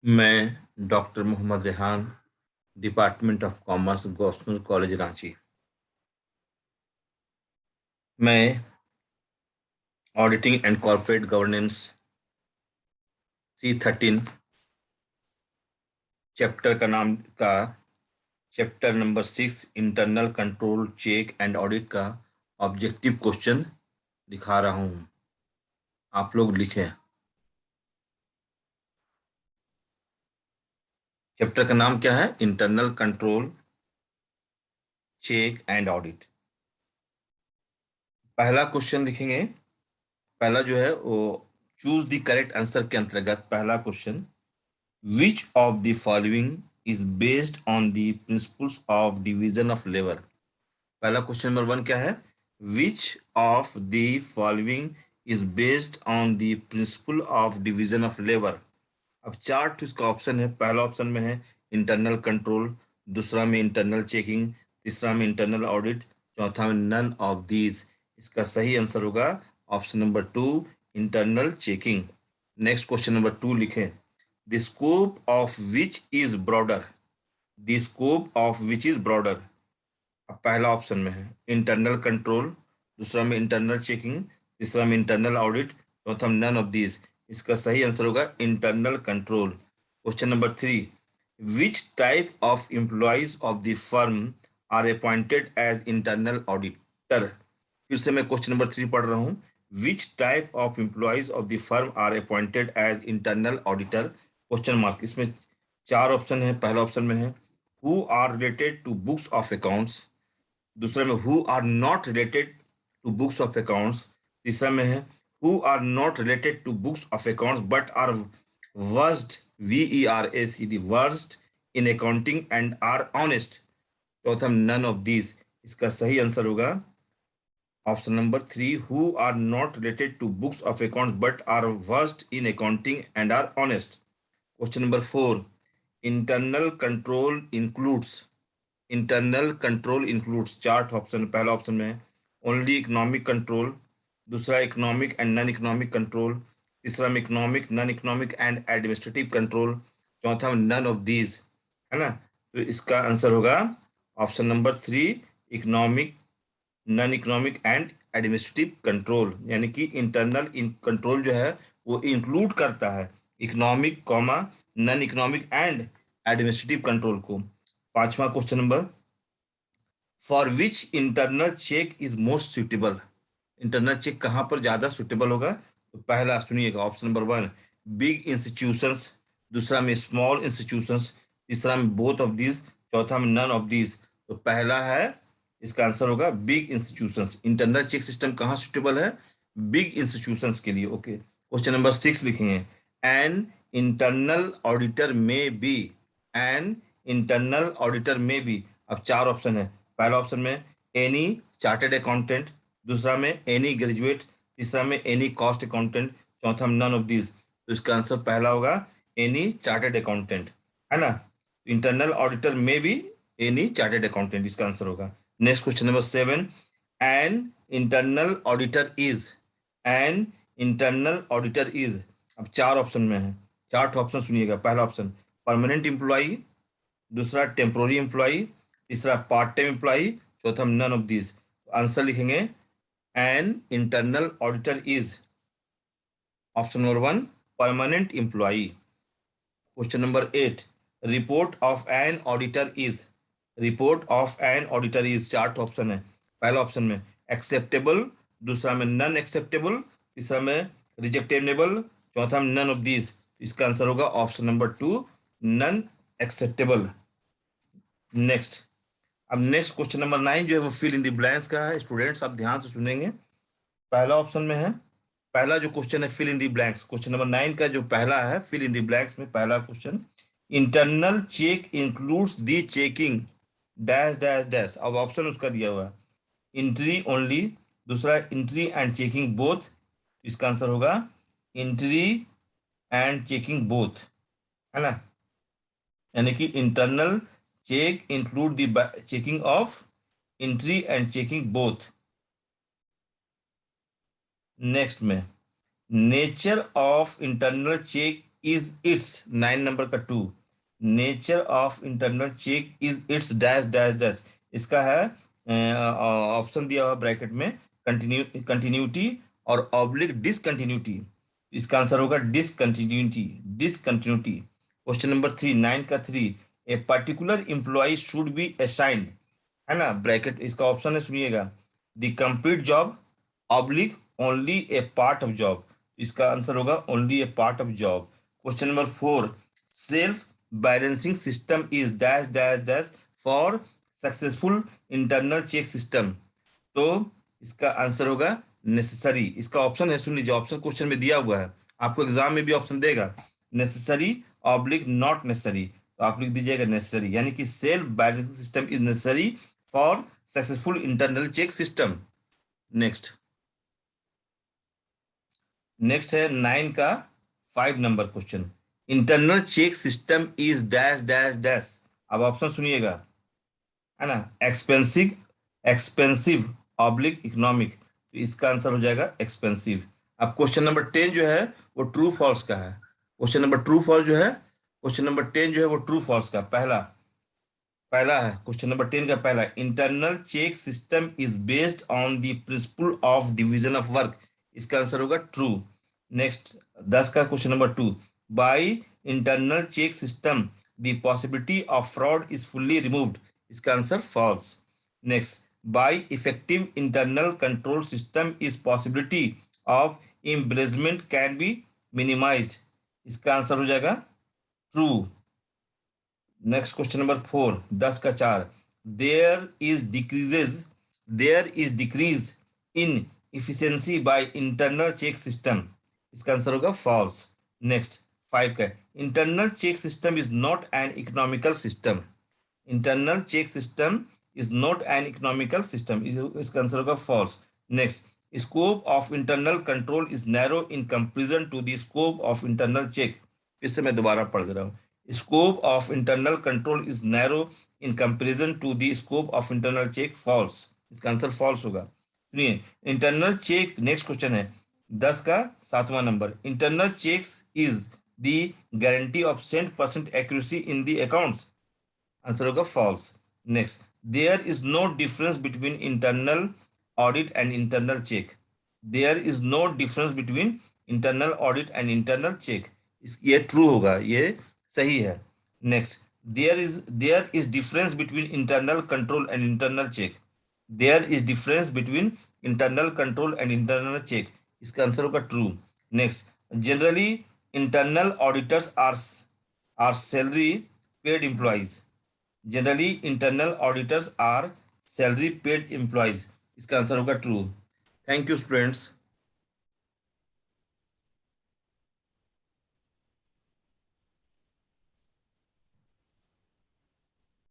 मैं doctor Mohammad Rehan, department of commerce, government college Ranchi. मैं auditing and corporate governance C13 chapter का chapter number 6 internal control check and audit का objective question दिखा रहा हूँ। आप लोग लिखें। चैप्टर का नाम क्या है? Internal control check and audit. पहला क्वेश्चन लिखेंगे। पहला जो है वो चूज द करेक्ट आंसर के अंतर्गत पहला question, Which of the following is based on the principles of division of labor? पहला क्वेश्चन नंबर 1 क्या है? Which of the following is based on the principle of division of labor? अब चार इसका option है। पहला ऑप्शन में है इंटरनल कंट्रोल, दूसरा में इंटरनल चेकिंग, तीसरा में इंटरनल ऑडिट, चौथा में नन ऑफ दीज। इसका सही आंसर होगा option number 2, internal checking. Next question number 2 लिखें। The scope of which is broader? The scope of which is broader. अब पहला ऑप्शन में है इंटरनल कंट्रोल, दूसरा में इंटरनल चेकिंग, तीसरा में इंटरनल ऑडिट, चौथा में नन ऑफ दीज। इसका सही आंसर होगा internal control. Question number 3, which type of employees of the firm are appointed as internal auditor? फिर से मैं क्वेश्चन नंबर 3 पढ़ रहा हूँ। Which type of employees of the firm are appointed as internal auditor? Question mark. इसमें चार option है। पहला ऑप्शन में है who are related to books of accounts, दूसरे में who are not related to books of accounts, तीसरा में है who are not related to books of accounts but are versed VERSED versed in accounting and are honest, चौथा none of these. इसका सही answer होगा option number 3, who are not related to books of accounts but are versed in accounting and are honest. Question number 4, internal control includes. Internal control includes चार option. पहला option में है only economic control, दूसरा economic and non economic control, तीसरा में economic, non economic and administrative control, चौथा में none of these, है ना। तो इसका आंसर होगा option number 3, economic, non economic and administrative control. यानी कि इंटरनल कंट्रोल जो है वो इंक्लूड करता है economic comma non economic and administrative control को। पांचवा question number, for which internal check is most suitable? Internal check कहाँ पर ज्यादा सुटेबल होगा? तो पहला सुनिएगा, ऑप्शन नंबर 1 बिग इंस्टीट्यूशंस, दूसरा में स्मॉल इंस्टीट्यूशंस, तीसरा में बोथ ऑफ दीज, चौथा में नन ऑफ दीज। तो पहला है, इसका आंसर होगा big institutions. Internal check system कहाँ सुटेबल है? बिग इंस्टीट्यूशंस के लिए। ओके, क्वेश्चन नंबर 6 लिखेंगे। An internal auditor may be, an internal auditor may be. अब चार ऑप्शन है। पहला ऑप्शन में एनी चार्टेड अकाउंटेंट, दूसरा में एनी ग्रेजुएट, तीसरा में एनी कॉस्ट अकाउंटेंट, चौथा में नन ऑफ दिस। तो इसका आंसर पहला होगा एनी चार्टेड अकाउंटेंट, है ना। इंटरनल ऑडिटर में भी एनी चार्टेड अकाउंटेंट इसका आंसर होगा। Next question number 7, N internal auditor is, N internal auditor is. अब चार ऑप्शन में है, चार ऑप्शन सुनिएगा। पहला ऑप्शन परमानेंट एम्प्लॉई, दूसरा टेम्पोररी एम्प्लॉई, तीसरा पार्ट टाइम एम्प्लॉई, चौथा नन ऑफ दिस। आंसर लिखेंगे an internal auditor is option number 1 permanent employee. Question number 8, report of an auditor is, report of an auditor is. चार option है। पहला option में acceptable, दूसरा में none acceptable, तीसरा में रिजेक्टेबल, चौथा में नन ऑफ दिस। इसका आंसर होगा option number 2 none acceptable. Next, अब नेक्स्ट क्वेश्चन नंबर 9 जो है वो फिल इन द ब्लैंक्स का है। स्टूडेंट्स आप ध्यान से सुनेंगे। पहला ऑप्शन में है, पहला जो क्वेश्चन है fill in the blanks, question number 9 का जो पहला है फिल इन द ब्लैंक्स में पहला question, internal check includes the checking dash dash dash. अब ऑप्शन उसका दिया हुआ है एंट्री ओनली, दूसरा एंट्री एंड चेकिंग बोथ। इसका आंसर होगा एंट्री एंड चेकिंग बोथ, है ना। यानी कि internal check include the checking of entry and checking both. Next में nature of internal check is it's 9 number का 2, nature of internal check is it's dash dash dash, इसका है option दिया हुआ ब्रैकेट में, कंटिन्यूटी और ऑब्लिक डिसकंटिन्यूटी, इसका answer होगा डिसकंटिन्यूटी, डिसकंटिन्यूटी। क्वेश्चन नंबर 3, 9 का 3, a particular employee should be assigned, है ना, ब्रैकेट इसका ऑप्शन है, सुनिएगा, the complete job, oblique only a part of job, इसका आंसर होगा only a part of job. Question number 4, self balancing system is dash dash dash for successful internal check system, तो इसका answer होगा necessary, इसका option है, सुन लीजिए, option question में दिया हुआ है, आपको एग्जाम में भी ऑप्शन देगा, नेसेसरी ऑब्लिक नॉट नेसेसरी, तो आप लिख दीजिएगा नेसेसरी, यानी कि self balancing system is necessary for successful internal check system. Next next है 9 का 5 number question, internal check system is dash dash dash, अब ऑप्शन सुनिएगा, है ना, एक्सपेंसिव, एक्सपेंसिव ऑब्लिक इकोनॉमिक, तो इसका आंसर हो जाएगा एक्सपेंसिव। अब क्वेश्चन नंबर 10 जो है वो ट्रू फॉल्स का है, क्वेश्चन नंबर ट्रू फॉल्स जो है, क्वेश्चन नंबर 10 जो है वो ट्रू फॉल्स का पहला पहला है, क्वेश्चन नंबर 10 का पहला, internal check system is based on the principle of division of work, इसका आंसर होगा ट्रू। नेक्स्ट 10 का question number 2, by internal check system the possibility of fraud is fully removed, इसका answer false. Next, by effective internal control system is possibility of embarrassment can be minimised, इसका answer हो जाएगा true. Next question number 4, 10 का 4, there is decrease in efficiency by internal check system, इसका answer होगा false. Next 5 का, internal check system is not an economical system, internal check system is not an economical system, इसका answer होगा false. Next, scope of internal control is narrow in comparison to the scope of internal check, इससे मैं दोबारा पढ़ दे रहा हूँ, scope of internal control is narrow in comparison to the scope of internal check, false, इसका answer false होगा। सुनिए, internal check, next question है 10 का 7वां नंबर, internal checks is the guarantee of 100% accuracy in the accounts, answer होगा false। Next, there is no difference between internal audit and internal check, there is no difference between internal audit and internal check, ये true होगा, ये सही है। Next, there is difference between internal control and internal check, there is difference between internal control and internal check, इसका answer होगा true. Next, generally internal auditors are salary paid employees, generally internal auditors are salary paid employees, इसका answer होगा true. Thank you students.